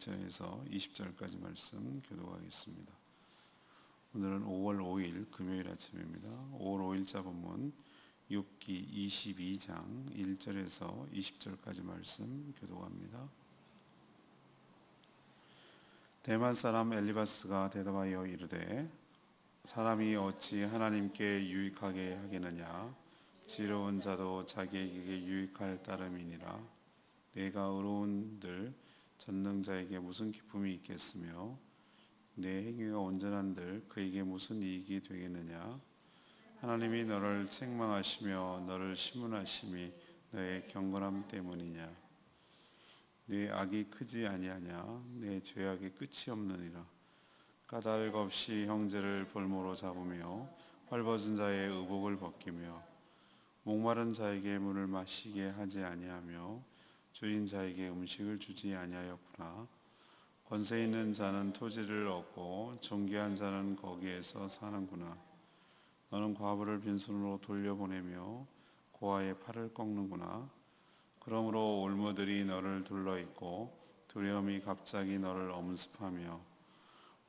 1절에서 20절까지 말씀 교독하겠습니다. 오늘은 5월 5일 금요일 아침입니다. 5월 5일자 본문 욥기 22장 1절에서 20절까지 말씀 교독합니다. 대만 사람 엘리바스가 대답하여 이르되 사람이 어찌 하나님께 유익하게 하겠느냐. 지혜로운 자도 자기에게 유익할 따름이니라. 내가 의로운들 전능자에게 무슨 기쁨이 있겠으며 내 행위가 온전한들 그에게 무슨 이익이 되겠느냐. 하나님이 너를 책망하시며 너를 시문하심이 너의 경건함 때문이냐. 내 악이 크지 아니하냐. 내 죄악의 끝이 없느니라. 까닭 없이 형제를 볼모로 잡으며 헐벗은 자의 의복을 벗기며 목마른 자에게 물을 마시게 하지 아니하며 주인 자에게 음식을 주지 아니하였구나. 권세 있는 자는 토지를 얻고 존귀한 자는 거기에서 사는구나. 너는 과부를 빈손으로 돌려보내며 고아의 팔을 꺾는구나. 그러므로 올무들이 너를 둘러있고 두려움이 갑자기 너를 엄습하며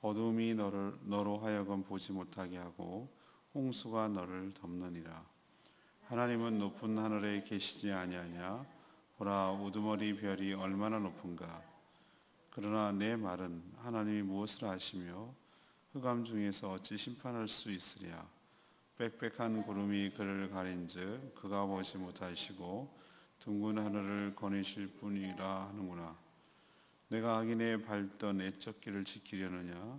어둠이 너로 하여금 보지 못하게 하고 홍수가 너를 덮느니라. 하나님은 높은 하늘에 계시지 아니하냐. 보라, 우두머리 별이 얼마나 높은가. 그러나 내 말은 하나님이 무엇을 아시며 흑암 중에서 어찌 심판할 수 있으랴. 빽빽한 구름이 그를 가린즉 그가 보지 못하시고 둥근 하늘을 거니실 뿐이라 하는구나. 내가 악인의 밟던 애적 길을 지키려느냐.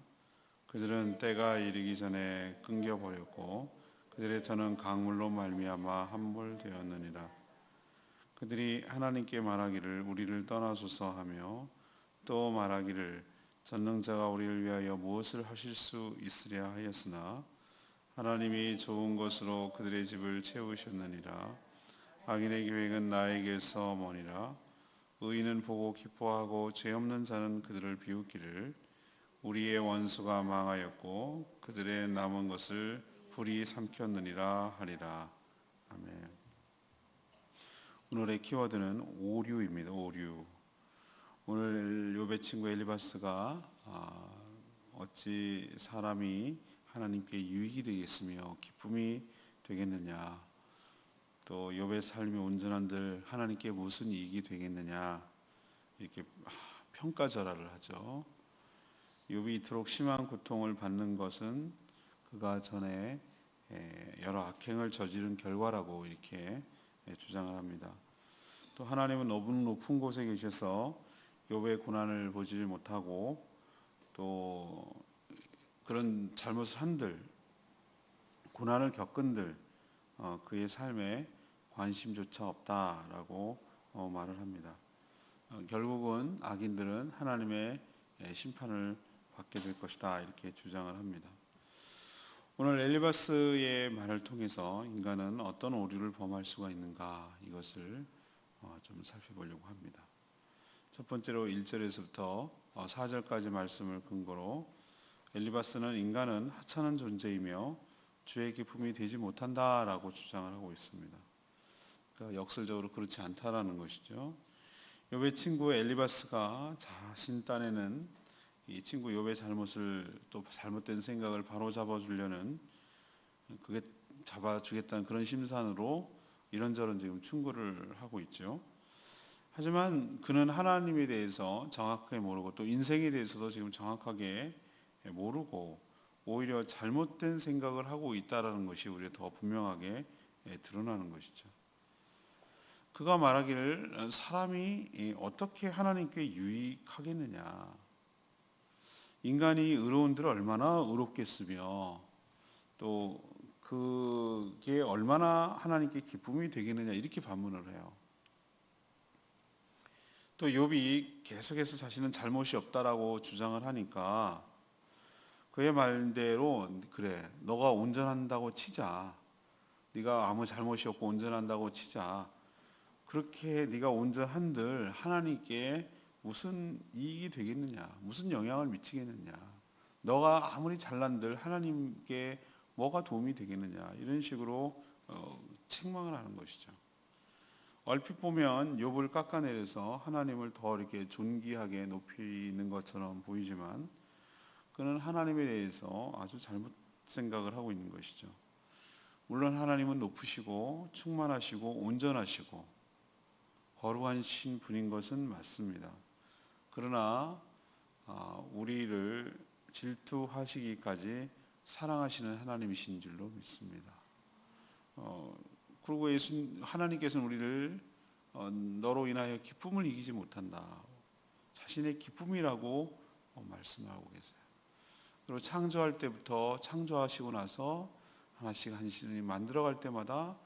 그들은 때가 이르기 전에 끊겨버렸고 그들의 터는 강물로 말미암아 함몰되었느니라. 그들이 하나님께 말하기를 우리를 떠나소서 하며 또 말하기를 전능자가 우리를 위하여 무엇을 하실 수 있으랴 하였으나 하나님이 좋은 것으로 그들의 집을 채우셨느니라. 악인의 계획은 나에게서 머니라. 의인은 보고 기뻐하고 죄 없는 자는 그들을 비웃기를 우리의 원수가 망하였고 그들의 남은 것을 불이 삼켰느니라 하리라. 아멘. 오늘의 키워드는 오류입니다. 오류. 오늘 욥의 친구 엘리바스가 어찌 사람이 하나님께 유익이 되겠으며 기쁨이 되겠느냐. 또 욥의 삶이 온전한들 하나님께 무슨 이익이 되겠느냐. 이렇게 평가절하를 하죠. 욥이 이토록 심한 고통을 받는 것은 그가 전에 여러 악행을 저지른 결과라고 이렇게 주장을 합니다. 또 하나님은 높은 곳에 계셔서 욥의 고난을 보지 못하고 또 그런 잘못을 한들 고난을 겪은들 그의 삶에 관심조차 없다라고 말을 합니다. 결국은 악인들은 하나님의 심판을 받게 될 것이다 이렇게 주장을 합니다. 오늘 엘리바스의 말을 통해서 인간은 어떤 오류를 범할 수가 있는가 이것을 좀 살펴보려고 합니다. 첫 번째로 1절에서부터 4절까지 말씀을 근거로 엘리바스는 인간은 하찮은 존재이며 주의 기쁨이 되지 못한다라고 주장을 하고 있습니다. 그러니까 역설적으로 그렇지 않다라는 것이죠. 욥의 친구 엘리바스가 자신 딴에는 이 친구 욥의 잘못을 또 잘못된 생각을 바로 잡아주려는 그게 잡아주겠다는 그런 심산으로 이런저런 지금 충고를 하고 있죠. 하지만 그는 하나님에 대해서 정확하게 모르고 또 인생에 대해서도 지금 정확하게 모르고 오히려 잘못된 생각을 하고 있다라는 것이 우리가 더 분명하게 드러나는 것이죠. 그가 말하기를 사람이 어떻게 하나님께 유익하겠느냐. 인간이 의로운들 얼마나 의롭겠으며 또 그게 얼마나 하나님께 기쁨이 되겠느냐 이렇게 반문을 해요. 또 욥이 계속해서 자신은 잘못이 없다라고 주장을 하니까 그의 말대로 그래 너가 온전한다고 치자. 네가 아무 잘못이 없고 온전한다고 치자. 그렇게 네가 온전한들 하나님께 무슨 이익이 되겠느냐, 무슨 영향을 미치겠느냐, 너가 아무리 잘난들 하나님께 뭐가 도움이 되겠느냐 이런 식으로 책망을 하는 것이죠. 얼핏 보면 욥을 깎아내려서 하나님을 더 이렇게 존귀하게 높이는 것처럼 보이지만 그는 하나님에 대해서 아주 잘못 생각을 하고 있는 것이죠. 물론 하나님은 높으시고 충만하시고 온전하시고 거룩하신 분인 것은 맞습니다. 그러나 우리를 질투하시기까지 사랑하시는 하나님이신 줄로 믿습니다. 그리고 하나님께서는 우리를 너로 인하여 기쁨을 이기지 못한다. 자신의 기쁨이라고 말씀하고 계세요. 그리고 창조할 때부터 창조하시고 나서 하나씩 만들어갈 때마다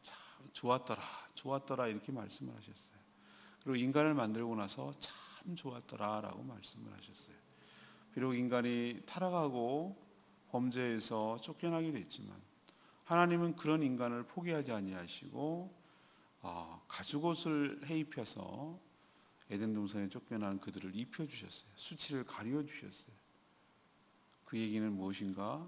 참 좋았더라, 좋았더라 이렇게 말씀을 하셨어요. 그리고 인간을 만들고 나서 참 좋았더라라고 말씀을 하셨어요. 비록 인간이 타락하고 범죄에서 쫓겨나게 됐지만 하나님은 그런 인간을 포기하지 아니하시고 가죽옷을 해입혀서 에덴 동산에 쫓겨난 그들을 입혀주셨어요. 수치를 가려주셨어요. 그 얘기는 무엇인가?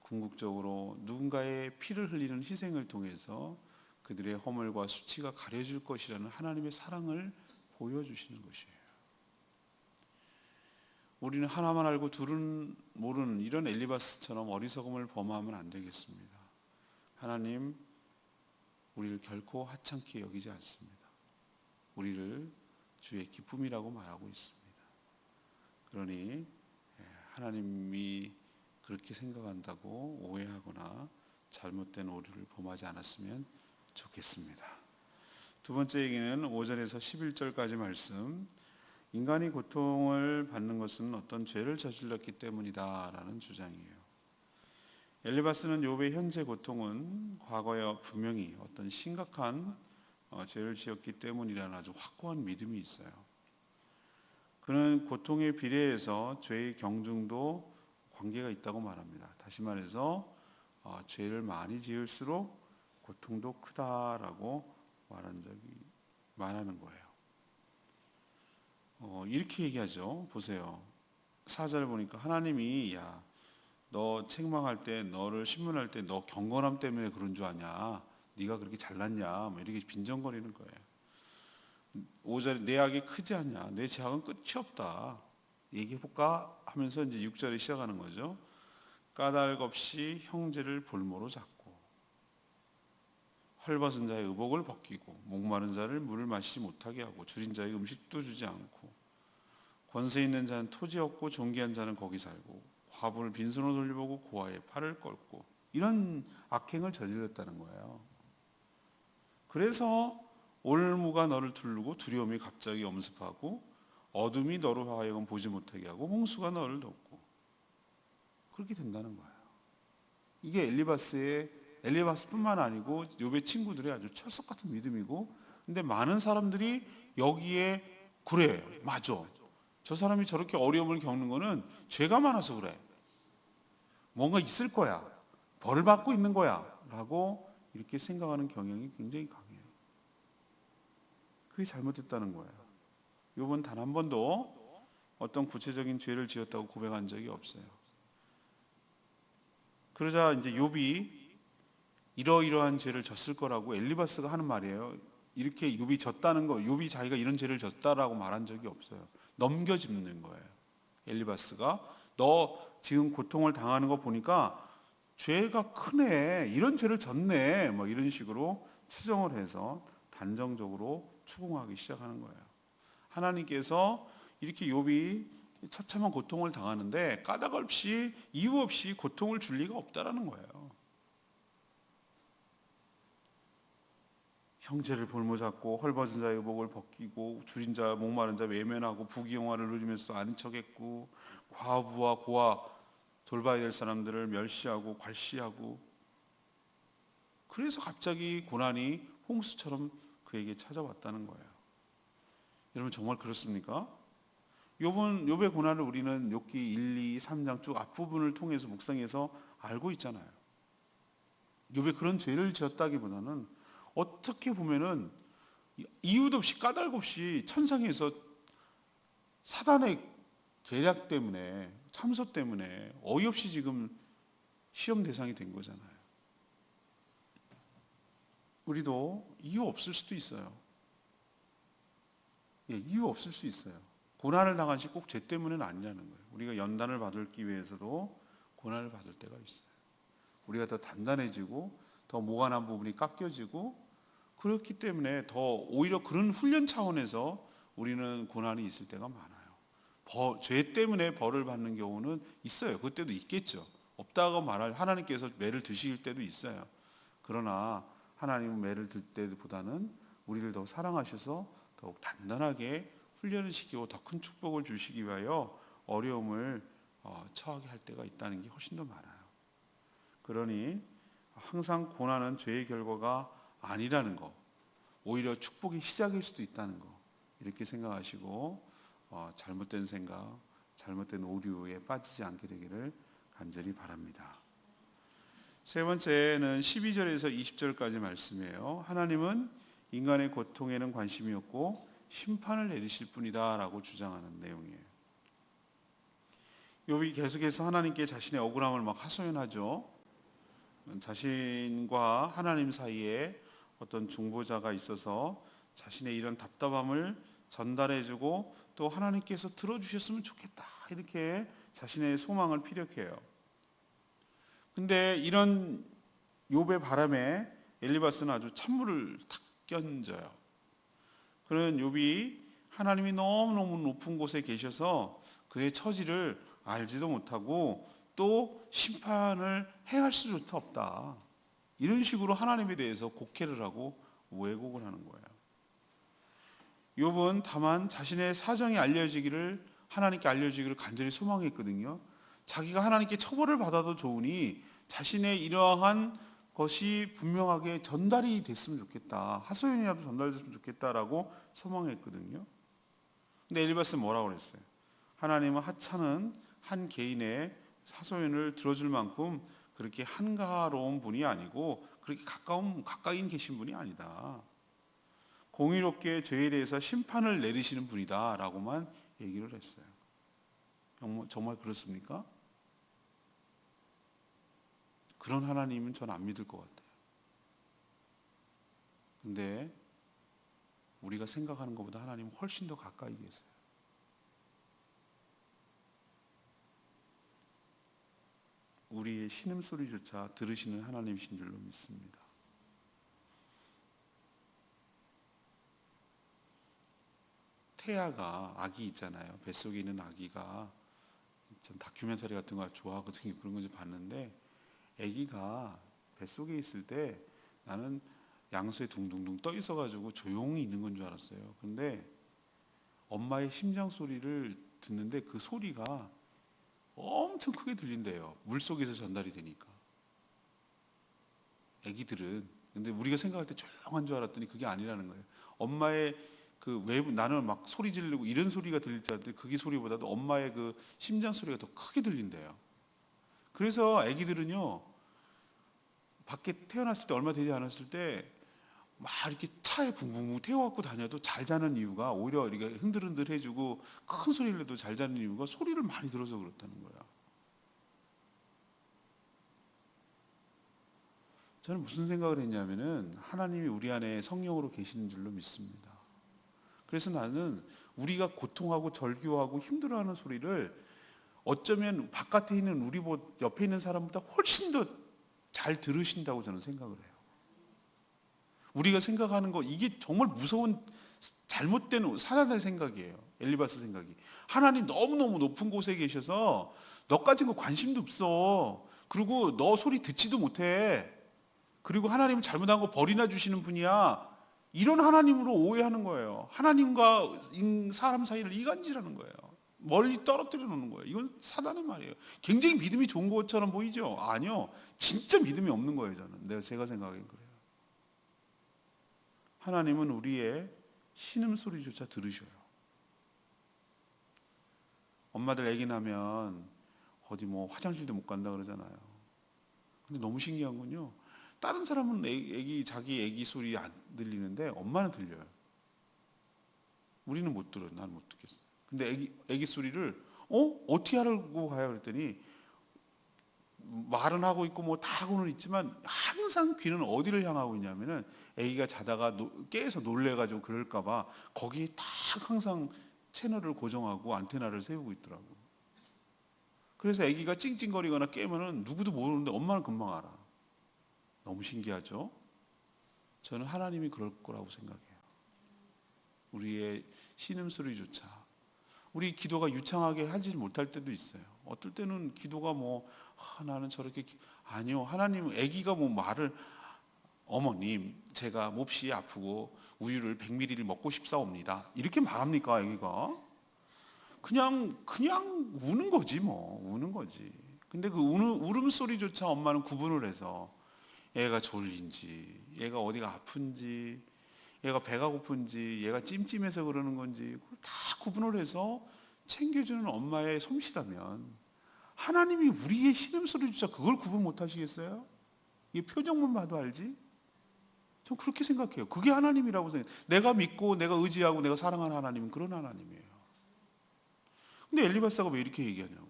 궁극적으로 누군가의 피를 흘리는 희생을 통해서 그들의 허물과 수치가 가려질 것이라는 하나님의 사랑을 보여주시는 것이에요. 우리는 하나만 알고 둘은 모르는 이런 엘리바스처럼 어리석음을 범하면 안 되겠습니다. 하나님 우리를 결코 하찮게 여기지 않습니다. 우리를 주의 기쁨이라고 말하고 있습니다. 그러니 하나님이 그렇게 생각한다고 오해하거나 잘못된 오류를 범하지 않았으면 좋겠습니다. 두 번째 얘기는 5절에서 11절까지 말씀. 인간이 고통을 받는 것은 어떤 죄를 저질렀기 때문이다라는 주장이에요. 엘리바스는 욥의 현재 고통은 과거에 분명히 어떤 심각한 죄를 지었기 때문이라는 아주 확고한 믿음이 있어요. 그는 고통에 비례해서 죄의 경중도 관계가 있다고 말합니다. 다시 말해서 죄를 많이 지을수록 고통도 크다라고 말하는 거예요. 이렇게 얘기하죠. 보세요. 4절 보니까 하나님이 너 책망할 때, 너를 신문할 때 너 경건함 때문에 그런 줄 아냐? 네가 그렇게 잘났냐? 뭐 이렇게 빈정거리는 거예요. 5절에 내 악이 크지 않냐? 내 죄악은 끝이 없다. 얘기해볼까? 하면서 이제 6절에 시작하는 거죠. 까닭 없이 형제를 볼모로 잡고 헐벗은 자의 의복을 벗기고 목마른 자를 물을 마시지 못하게 하고 줄인 자의 음식도 주지 않고 권세 있는 자는 토지 얻고 존귀한 자는 거기 살고 과부를 빈손으로 돌려보고 고아의 팔을 꺾고 이런 악행을 저질렀다는 거예요. 그래서 올무가 너를 두르고 두려움이 갑자기 엄습하고 어둠이 너로 하여금 보지 못하게 하고 홍수가 너를 덮고 그렇게 된다는 거예요. 이게 엘리바스뿐만 아니고 욥의 친구들의 아주 철석 같은 믿음이고, 근데 많은 사람들이 여기에 그래, 맞아. 저 사람이 저렇게 어려움을 겪는 거는 죄가 많아서 그래. 뭔가 있을 거야. 벌을 받고 있는 거야. 라고 이렇게 생각하는 경향이 굉장히 강해요. 그게 잘못됐다는 거예요. 욥은 단 한 번도 어떤 구체적인 죄를 지었다고 고백한 적이 없어요. 그러자 이제 욥이 이러이러한 죄를 졌을 거라고 엘리바스가 하는 말이에요. 이렇게 욥이 졌다는 거, 욥이 자기가 이런 죄를 졌다라고 말한 적이 없어요. 넘겨짚는 거예요. 엘리바스가 너 지금 고통을 당하는 거 보니까 죄가 크네, 이런 죄를 졌네, 뭐 이런 식으로 추정을 해서 단정적으로 추궁하기 시작하는 거예요. 하나님께서 이렇게 욥이 처참한 고통을 당하는데 까닭 없이 이유 없이 고통을 줄 리가 없다라는 거예요. 형제를 볼모 잡고 헐벗은 자의 의복을 벗기고 줄인 자 목마른 자 외면하고 부귀영화를 누리면서 아는 척했고 과부와 고아 돌봐야 될 사람들을 멸시하고 괄시하고, 그래서 갑자기 고난이 홍수처럼 그에게 찾아왔다는 거예요. 여러분 정말 그렇습니까? 욥의 고난을 우리는 욥기 1, 2, 3장 쭉 앞부분을 통해서 묵상해서 알고 있잖아요. 욥이 그런 죄를 지었다기보다는 어떻게 보면은 이유도 없이 까닭 없이 천상에서 사단의 계략 때문에, 참소 때문에 어이없이 지금 시험 대상이 된 거잖아요. 우리도 이유 없을 수도 있어요. 예, 이유 없을 수 있어요. 고난을 당한 것이 꼭 죄 때문은 아니라는 거예요. 우리가 연단을 받기 위해서도 고난을 받을 때가 있어요. 우리가 더 단단해지고 더 모관한 부분이 깎여지고 그렇기 때문에 더 오히려 그런 훈련 차원에서 우리는 고난이 있을 때가 많아요. 죄 때문에 벌을 받는 경우는 있어요. 그때도 있겠죠. 없다고 말할 하나님께서 매를 드실 때도 있어요. 그러나 하나님은 매를 들 때보다는 우리를 더 사랑하셔서 더욱 단단하게 훈련을 시키고 더 큰 축복을 주시기 위하여 어려움을 처하게 할 때가 있다는 게 훨씬 더 많아요. 그러니 항상 고난은 죄의 결과가 아니라는 거, 오히려 축복의 시작일 수도 있다는 거, 이렇게 생각하시고 잘못된 생각, 잘못된 오류에 빠지지 않게 되기를 간절히 바랍니다. 세 번째는 12절에서 20절까지 말씀이에요. 하나님은 인간의 고통에는 관심이 없고 심판을 내리실 뿐이다 라고 주장하는 내용이에요. 욥이 계속해서 하나님께 자신의 억울함을 막 하소연하죠. 자신과 하나님 사이에 어떤 중보자가 있어서 자신의 이런 답답함을 전달해주고 또 하나님께서 들어주셨으면 좋겠다 이렇게 자신의 소망을 피력해요. 근데 이런 욥의 바람에 엘리바스는 아주 찬물을 탁 끼얹어요. 그런 욥이 하나님이 너무너무 높은 곳에 계셔서 그의 처지를 알지도 못하고 또 심판을 행할 수조차 없다. 이런 식으로 하나님에 대해서 곡해를 하고 왜곡을 하는 거예요. 욥은 다만 자신의 사정이 하나님께 알려지기를 간절히 소망했거든요. 자기가 하나님께 처벌을 받아도 좋으니 자신의 이러한 것이 분명하게 전달이 됐으면 좋겠다. 하소연이라도 전달됐으면 좋겠다라고 소망했거든요. 근데 엘리바스는 뭐라고 그랬어요? 하나님은 하찮은 한 개인의 하소연을 들어줄 만큼 그렇게 한가로운 분이 아니고 그렇게 가까이 계신 분이 아니다. 공의롭게 죄에 대해서 심판을 내리시는 분이다 라고만 얘기를 했어요. 정말 그렇습니까? 그런 하나님은 전 안 믿을 것 같아요. 근데 우리가 생각하는 것보다 하나님은 훨씬 더 가까이 계세요. 우리의 신음소리조차 들으시는 하나님이신 줄로 믿습니다. 태아가, 아기 있잖아요. 뱃속에 있는 아기가, 전 다큐멘터리 같은 거 좋아하거든요. 그런 거 좀 봤는데 아기가 뱃속에 있을 때 나는 양수에 둥둥둥 떠 있어가지고 조용히 있는 건 줄 알았어요. 근데 엄마의 심장 소리를 듣는데 그 소리가 엄청 크게 들린대요. 물속에서 전달이 되니까. 아기들은. 근데 우리가 생각할 때 조용한 줄 알았더니 그게 아니라는 거예요. 엄마의 그 외부, 나는 막 소리 지르고 이런 소리가 들릴 줄 알았더니 그게 소리보다도 엄마의 그 심장 소리가 더 크게 들린대요. 그래서 아기들은요, 밖에 태어났을 때 얼마 되지 않았을 때 막 이렇게 차에 붕붕붕 태워갖고 다녀도 잘 자는 이유가, 오히려 이렇게 흔들흔들 해주고 큰 소리를 내도 잘 자는 이유가 소리를 많이 들어서 그렇다는 거야. 저는 무슨 생각을 했냐면은 하나님이 우리 안에 성령으로 계시는 줄로 믿습니다. 그래서 나는 우리가 고통하고 절규하고 힘들어하는 소리를 어쩌면 바깥에 있는 우리 옆에 있는 사람보다 훨씬 더 잘 들으신다고 저는 생각을 해요. 우리가 생각하는 거, 이게 정말 무서운 잘못된 사단의 생각이에요. 엘리바스 생각이. 하나님 너무너무 높은 곳에 계셔서 너까지 뭐 관심도 없어. 그리고 너 소리 듣지도 못해. 그리고 하나님은 잘못한 거 벌이나 주시는 분이야. 이런 하나님으로 오해하는 거예요. 하나님과 사람 사이를 이간질하는 거예요. 멀리 떨어뜨려 놓는 거예요. 이건 사단의 말이에요. 굉장히 믿음이 좋은 것처럼 보이죠? 아니요. 진짜 믿음이 없는 거예요, 저는. 제가 생각하기엔 그래요. 하나님은 우리의 신음소리조차 들으셔요. 엄마들 아기 나면 어디 뭐 화장실도 못 간다 그러잖아요. 근데 너무 신기한 건요. 다른 사람은 자기 아기 소리 안 들리는데 엄마는 들려요. 우리는 못 들어요. 나는 못 듣겠어요. 근데 아기 소리를 어떻게 하려고 가요? 그랬더니 말은 하고 있고 뭐 다 하고는 있지만 항상 귀는 어디를 향하고 있냐면은 아기가 자다가 깨서 놀래가지고 그럴까봐 거기에 딱 항상 채널을 고정하고 안테나를 세우고 있더라고. 그래서 아기가 찡찡거리거나 깨면은 누구도 모르는데 엄마는 금방 알아. 너무 신기하죠? 저는 하나님이 그럴 거라고 생각해요. 우리의 신음소리조차 우리 기도가 유창하게 하지 못할 때도 있어요. 어떨 때는 기도가 뭐 나는 저렇게 아니요. 하나님은 아기가 뭐 말을 어머님 제가 몹시 아프고 우유를 100ml를 먹고 싶사옵니다. 이렇게 말합니까 아기가? 그냥 우는 거지 뭐 우는 거지. 근데 그 울음소리조차 엄마는 구분을 해서 얘가 졸린지 얘가 어디가 아픈지 얘가 배가 고픈지 얘가 찜찜해서 그러는 건지 그걸 다 구분을 해서 챙겨주는 엄마의 솜씨라면 하나님이 우리의 신음소리조차 그걸 구분 못 하시겠어요? 이게 표정만 봐도 알지? 전 그렇게 생각해요. 그게 하나님이라고 생각해요. 내가 믿고 내가 의지하고 내가 사랑하는 하나님은 그런 하나님이에요. 근데 엘리바스가 왜 이렇게 얘기하냐고.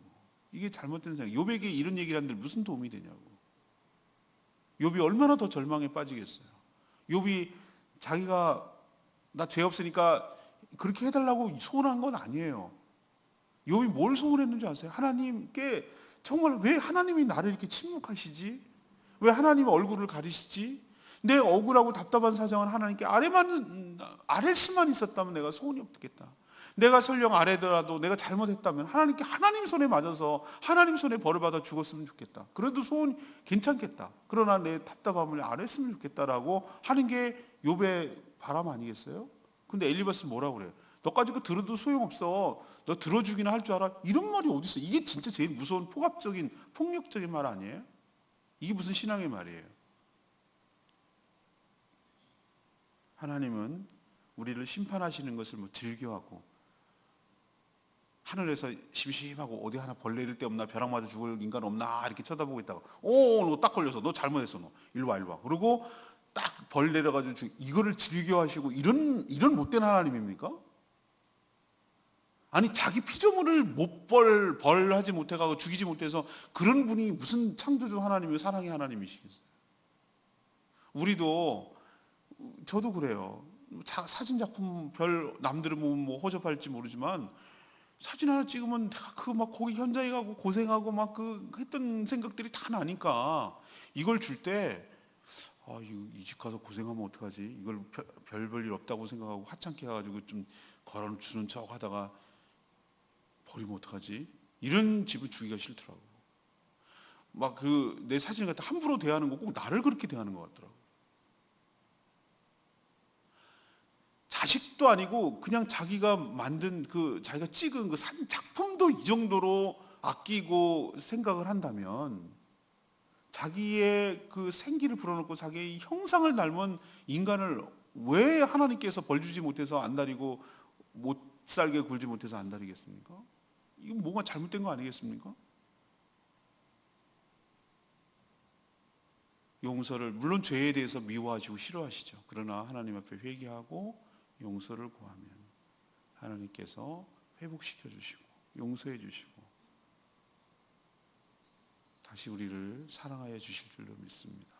이게 잘못된 생각. 욥에게 이런 얘기를 하는데 무슨 도움이 되냐고. 욥이 얼마나 더 절망에 빠지겠어요. 욥이 자기가 나 죄 없으니까 그렇게 해달라고 소원한 건 아니에요. 욥이 뭘 소원했는지 아세요? 하나님께 정말 왜 하나님이 나를 이렇게 침묵하시지? 왜 하나님의 얼굴을 가리시지? 내 억울하고 답답한 사정은 하나님께 아랠 수만 있었다면 내가 소원이 없겠다. 내가 설령 아래더라도 내가 잘못했다면 하나님께 하나님 손에 맞아서 하나님 손에 벌을 받아 죽었으면 좋겠다. 그래도 소원 괜찮겠다. 그러나 내 답답함을 아랬으면 좋겠다라고 하는 게 욥의 바람 아니겠어요? 근데 엘리바스 뭐라고 그래요? 너까지 그 들어도 소용없어. 너 들어주기나 할 줄 알아? 이런 말이 어디 있어? 이게 진짜 제일 무서운 포갑적인 폭력적인 말 아니에요? 이게 무슨 신앙의 말이에요? 하나님은 우리를 심판하시는 것을 뭐 즐겨하고 하늘에서 심심하고 어디 하나 벌레 이럴 데 없나 벼락 맞아 죽을 인간 없나 이렇게 쳐다보고 있다가 너 딱 걸려서 너 잘못했어 너 일로 와 그러고 딱 벌 내려가지고 이거를 즐겨하시고 이런 못된 하나님입니까? 아니 자기 피조물을 못 벌하지 못해가고 죽이지 못해서 그런 분이 무슨 창조주 하나님이고 사랑의 하나님이시겠어요? 우리도 저도 그래요. 사진 작품 별 남들은 뭐 허접할지 모르지만 사진 하나 찍으면 그 막 거기 현장에 가고 고생하고 막 했던 생각들이 다 나니까 이걸 줄 때 이 집 가서 고생하면 어떡하지? 이걸 별 볼 일 없다고 생각하고 하찮게 해가지고 좀 걸어주는 척 하다가 버리면 어떡하지? 이런 집을 주기가 싫더라고. 막 내 사진을 갖다 함부로 대하는 거 꼭 나를 그렇게 대하는 것 같더라고. 자식도 아니고 그냥 자기가 만든 자기가 찍은 그 사진 작품도 이 정도로 아끼고 생각을 한다면 자기의 그 생기를 불어넣고 자기의 형상을 닮은 인간을 왜 하나님께서 벌 주지 못해서 안달이고 못 살게 굴지 못해서 안달이겠습니까? 이건 뭐가 잘못된 거 아니겠습니까? 용서를 물론 죄에 대해서 미워하시고 싫어하시죠. 그러나 하나님 앞에 회개하고 용서를 구하면 하나님께서 회복시켜 주시고 용서해 주시고 다시 우리를 사랑하여 주실 줄로 믿습니다.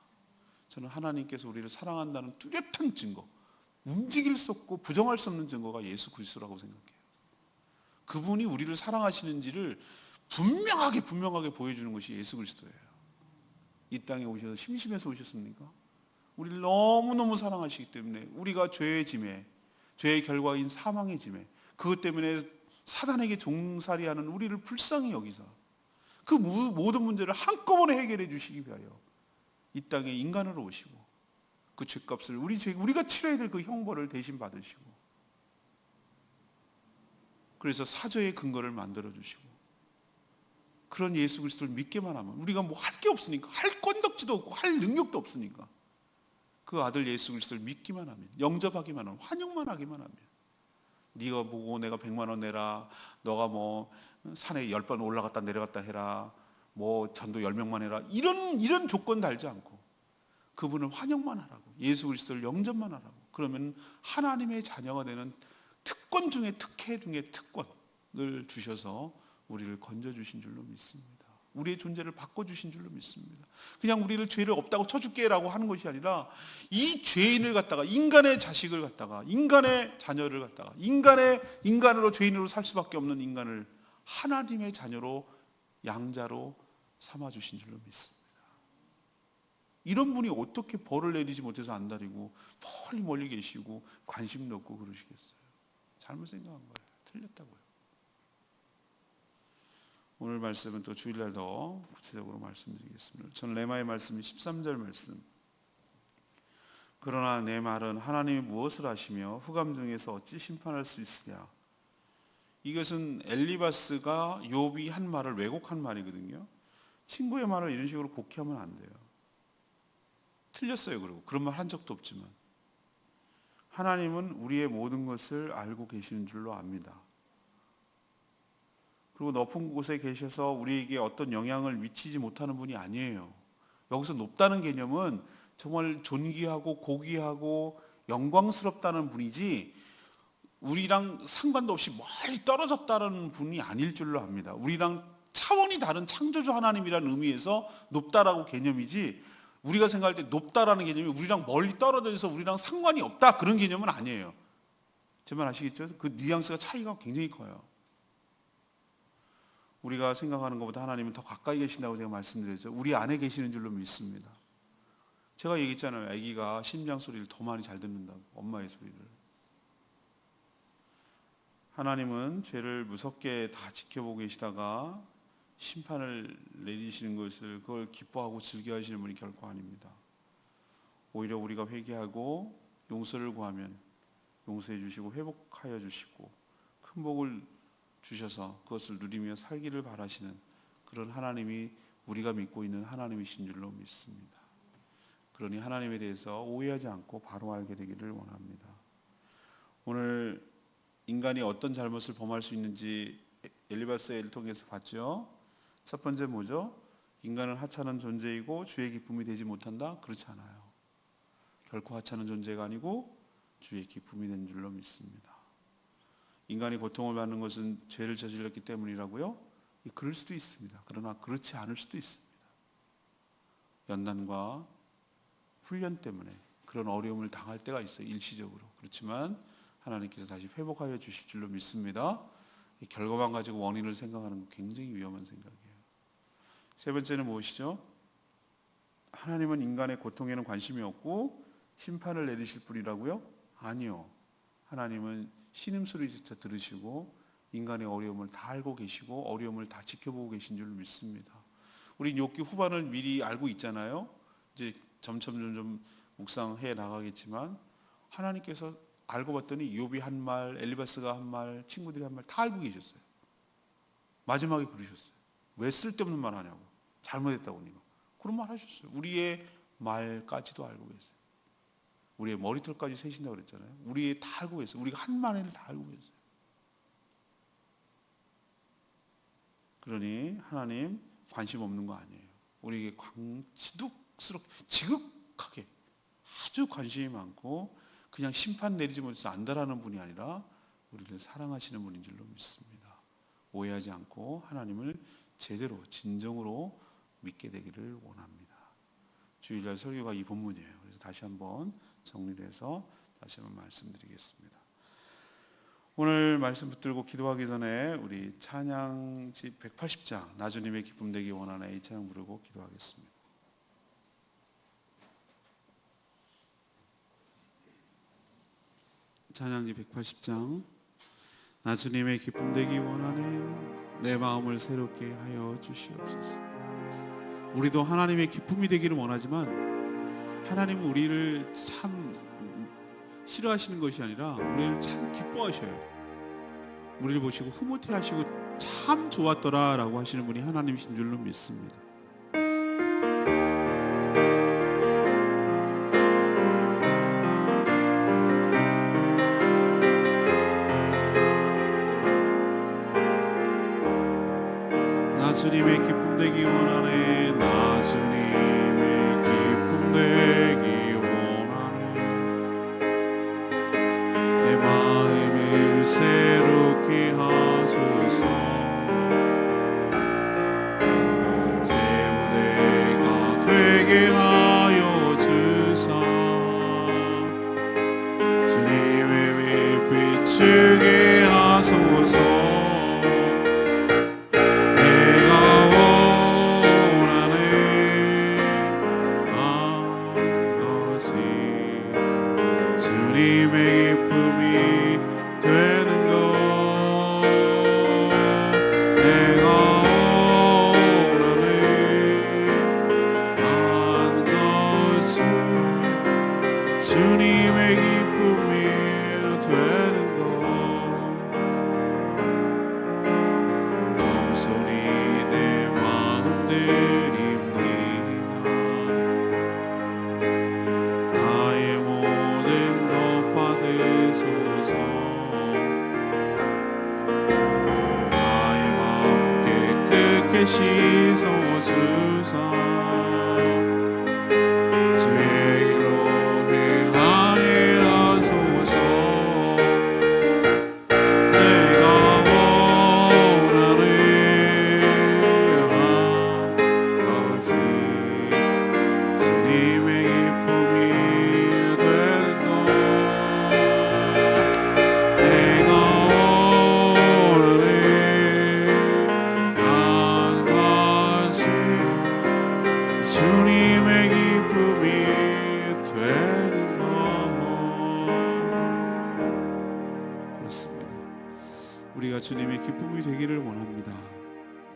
저는 하나님께서 우리를 사랑한다는 뚜렷한 증거, 움직일 수 없고 부정할 수 없는 증거가 예수 그리스도라고 생각해요. 그분이 우리를 사랑하시는지를 분명하게 보여주는 것이 예수 그리스도예요. 이 땅에 오셔서 심심해서 오셨습니까? 우리를 너무너무 사랑하시기 때문에 우리가 죄의 짐에 죄의 결과인 사망의 짐에 그것 때문에 사단에게 종살이하는 우리를 불쌍히 여기사 그 모든 문제를 한꺼번에 해결해 주시기 위하여 이 땅에 인간으로 오시고 그 죄값을 우리가 치러야 될 그 형벌을 대신 받으시고 그래서 사죄의 근거를 만들어 주시고 그런 예수 그리스도를 믿게만 하면 우리가 뭐 할 게 없으니까 할 건덕지도 없고 할 능력도 없으니까 그 아들 예수 그리스도를 믿기만 하면 영접하기만 하면 환영만 하기만 하면 네가 보고 내가 100만 원 내라 너가 뭐 산에 10번 올라갔다 내려갔다 해라 뭐 전도 10명만 해라 이런 조건 달지 않고 그분을 환영만 하라고 예수 그리스도를 영접만 하라고 그러면 하나님의 자녀가 되는 특권 중에 특혜 중에 특권을 주셔서 우리를 건져주신 줄로 믿습니다. 우리의 존재를 바꿔주신 줄로 믿습니다. 그냥 우리를 죄를 없다고 쳐줄게라고 하는 것이 아니라 이 죄인을 갖다가, 인간의 자식을 갖다가, 인간의 자녀를 갖다가, 인간으로 죄인으로 살 수밖에 없는 인간을 하나님의 자녀로, 양자로 삼아주신 줄로 믿습니다. 이런 분이 어떻게 벌을 내리지 못해서 안달이고 멀리 계시고 관심도 없고 그러시겠어요? 잘못 생각한 거예요. 틀렸다고요. 오늘 말씀은 또 주일날 더 구체적으로 말씀드리겠습니다. 저는 레마의 말씀이 13절 말씀. 그러나 내 말은 하나님이 무엇을 하시며 흑암 중에서 어찌 심판할 수 있으랴. 이것은 엘리바스가 욥이 한 말을 왜곡한 말이거든요. 친구의 말을 이런 식으로 곡해하면 안 돼요. 틀렸어요. 그리고 그런 말 한 적도 없지만 하나님은 우리의 모든 것을 알고 계시는 줄로 압니다. 그리고 높은 곳에 계셔서 우리에게 어떤 영향을 미치지 못하는 분이 아니에요. 여기서 높다는 개념은 정말 존귀하고 고귀하고 영광스럽다는 분이지 우리랑 상관도 없이 멀리 떨어졌다는 분이 아닐 줄로 압니다. 우리랑 차원이 다른 창조주 하나님이라는 의미에서 높다라고 개념이지, 우리가 생각할 때 높다라는 개념이 우리랑 멀리 떨어져 있어서 우리랑 상관이 없다 그런 개념은 아니에요. 제 말 아시겠죠? 그 뉘앙스가 차이가 굉장히 커요. 우리가 생각하는 것보다 하나님은 더 가까이 계신다고 제가 말씀드렸죠. 우리 안에 계시는 줄로 믿습니다. 제가 얘기했잖아요. 아기가 심장 소리를 더 많이 잘 듣는다고, 엄마의 소리를. 하나님은 죄를 무섭게 다 지켜보고 계시다가 심판을 내리시는 것을 그걸 기뻐하고 즐겨하시는 분이 결코 아닙니다. 오히려 우리가 회개하고 용서를 구하면 용서해 주시고 회복하여 주시고 큰 복을 주셔서 그것을 누리며 살기를 바라시는 그런 하나님이 우리가 믿고 있는 하나님이신 줄로 믿습니다. 그러니 하나님에 대해서 오해하지 않고 바로 알게 되기를 원합니다. 오늘 인간이 어떤 잘못을 범할 수 있는지 엘리바스의 예를 통해서 봤죠. 첫 번째 뭐죠? 인간은 하찮은 존재이고 주의 기쁨이 되지 못한다? 그렇지 않아요. 결코 하찮은 존재가 아니고 주의 기쁨이 된 줄로 믿습니다. 인간이 고통을 받는 것은 죄를 저질렀기 때문이라고요? 그럴 수도 있습니다. 그러나 그렇지 않을 수도 있습니다. 연단과 훈련 때문에 그런 어려움을 당할 때가 있어요. 일시적으로. 그렇지만 하나님께서 다시 회복하여 주실 줄로 믿습니다. 이 결과만 가지고 원인을 생각하는 건 굉장히 위험한 생각이에요. 세 번째는 무엇이죠? 하나님은 인간의 고통에는 관심이 없고 심판을 내리실 분이라고요? 아니요. 하나님은 신음소리조차 들으시고 인간의 어려움을 다 알고 계시고 어려움을 다 지켜보고 계신 줄 믿습니다. 우리 욥기 후반을 미리 알고 있잖아요. 이제 점점 묵상해 나가겠지만 하나님께서 알고 봤더니 욥이 한 말, 엘리바스가 한 말, 친구들이 한 말 다 알고 계셨어요. 마지막에 그러셨어요. 왜 쓸데없는 말 하냐고. 잘못했다고 니가. 그런 말 하셨어요. 우리의 말까지도 알고 계세요. 우리의 머리털까지 세신다고 그랬잖아요. 우리의 다 알고 계세요. 우리가 한 말을 다 알고 계세요. 그러니 하나님 관심 없는 거 아니에요. 우리에게 지극하게 아주 관심이 많고 그냥 심판 내리지 못해서 안달하는 분이 아니라 우리를 사랑하시는 분인 줄로 믿습니다. 오해하지 않고 하나님을 제대로 진정으로 믿게 되기를 원합니다. 주일날 설교가 이 본문이에요. 그래서 다시 한번 정리를 해서 다시 한번 말씀드리겠습니다. 오늘 말씀 붙들고 기도하기 전에 우리 찬양집 180장 나주님의 기쁨 되기 원하나 이 찬양 부르고 기도하겠습니다. 찬양집 180장 나 주님의 기쁨 되기 원하네 내 마음을 새롭게 하여 주시옵소서. 우리도 하나님의 기쁨이 되기를 원하지만 하나님은 우리를 참 싫어하시는 것이 아니라 우리를 참 기뻐하셔요. 우리를 보시고 흐뭇해 하시고 참 좋았더라 라고 하시는 분이 하나님이신 줄로 믿습니다. 나 주님의 기쁨 되기 원하네 나 주님의 기쁨 되기 원하네 내 마음을 새롭게 하소서 내가 원하는 것은 주님의 기쁨이 되는 것. 겸손히 내 마음 드립니다. 나의 모든 것 받으소서. 나의 마음 깨끗게 씻어주사. 주의 길로 행하게 하소서. 내가 원하는 한 가지 주님의 기쁨이 되는 것. 내가 원하는 한 가지 주님의 기쁨이 되는 것. 그렇습니다. 우리가 주님의 기쁨이 되기를 원합니다.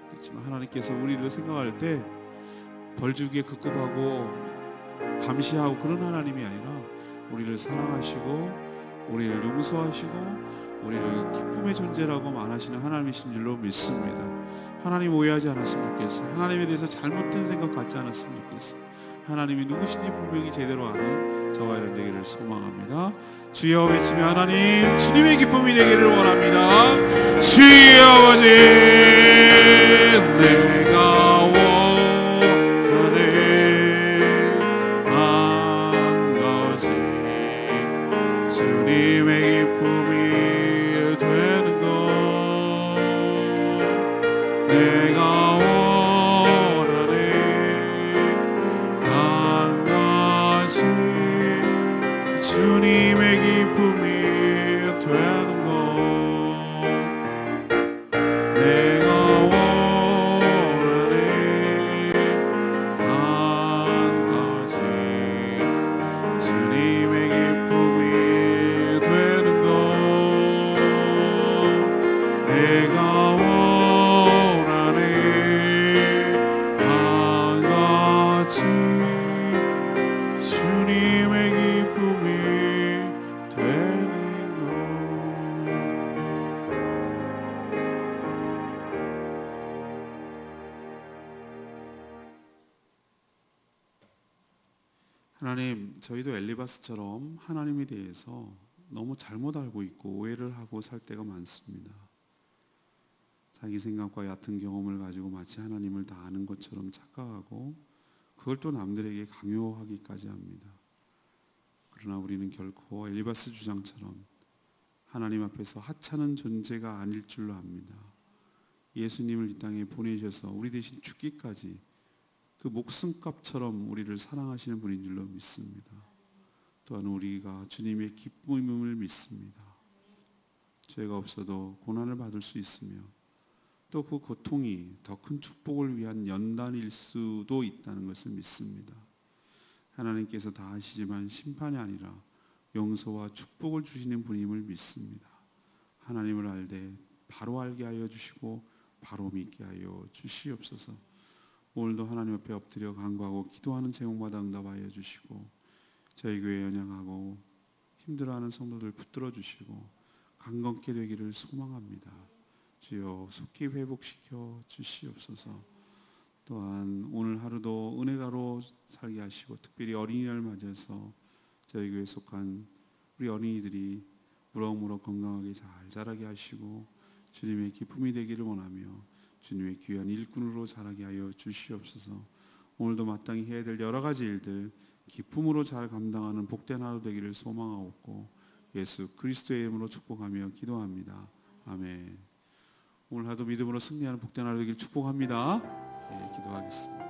그렇지만 하나님께서 우리를 생각할 때 벌주기에 급급하고 감시하고 그런 하나님이 아니라 우리를 사랑하시고 우리를 용서하시고 우리를 기쁨의 존재라고 말하시는 하나님이신 줄로 믿습니다. 하나님 오해하지 않았으면 좋겠어요. 하나님에 대해서 잘못된 생각 갖지 않았으면 좋겠어요. 하나님이 누구신지 분명히 제대로 아는 저와 여러분 되기를 소망합니다. 주여 외치며 하나님 주님의 기쁨이 되기를 원합니다. 주의 아버지 내가 원하는 한 가지 주님의 기쁨이 되는 것. 내가 원하는 한 가지 주님의 기쁨이 되는 것. 내가 원하는 한 가지 주님의 기쁨이 되는 것. 내가 원하는 한 가지 주님의 기쁨이 되는 것. 하나님, 저희도 엘리바스처럼 하나님에 대해서 너무 잘못 알고 있고 오해를 하고 살 때가 많습니다. 자기 생각과 얕은 경험을 가지고 마치 하나님을 다 아는 것처럼 착각하고 그걸 또 남들에게 강요하기까지 합니다. 그러나 우리는 결코 엘리바스 주장처럼 하나님 앞에서 하찮은 존재가 아닐 줄로 압니다. 예수님을 이 땅에 보내셔서 우리 대신 죽기까지 그 목숨값처럼 우리를 사랑하시는 분인 줄로 믿습니다. 또한 우리가 주님의 기쁨임을 믿습니다. 죄가 없어도 고난을 받을 수 있으며 또 그 고통이 더 큰 축복을 위한 연단일 수도 있다는 것을 믿습니다. 하나님께서 다 아시지만 심판이 아니라 용서와 축복을 주시는 분임을 믿습니다. 하나님을 알되 바로 알게 하여 주시고 바로 믿게 하여 주시옵소서. 오늘도 하나님 앞에 엎드려 간구하고 기도하는 제목마다 응답하여 주시고 저희 교회 연약하고 힘들어하는 성도들 붙들어 주시고 강건케 되기를 소망합니다. 주여 속히 회복시켜 주시옵소서. 또한 오늘 하루도 은혜가로 살게 하시고 특별히 어린이날 맞아서 저희 교회에 속한 우리 어린이들이 무럭무럭 건강하게 잘 자라게 하시고 주님의 기쁨이 되기를 원하며 주님의 귀한 일꾼으로 자라게 하여 주시옵소서. 오늘도 마땅히 해야 될 여러 가지 일들 기쁨으로 잘 감당하는 복된 하루 되기를 소망하옵고 예수 그리스도의 이름으로 축복하며 기도합니다. 아멘. 오늘 하루도 믿음으로 승리하는 복된 하루 되기를 축복합니다. 기도하겠습니다.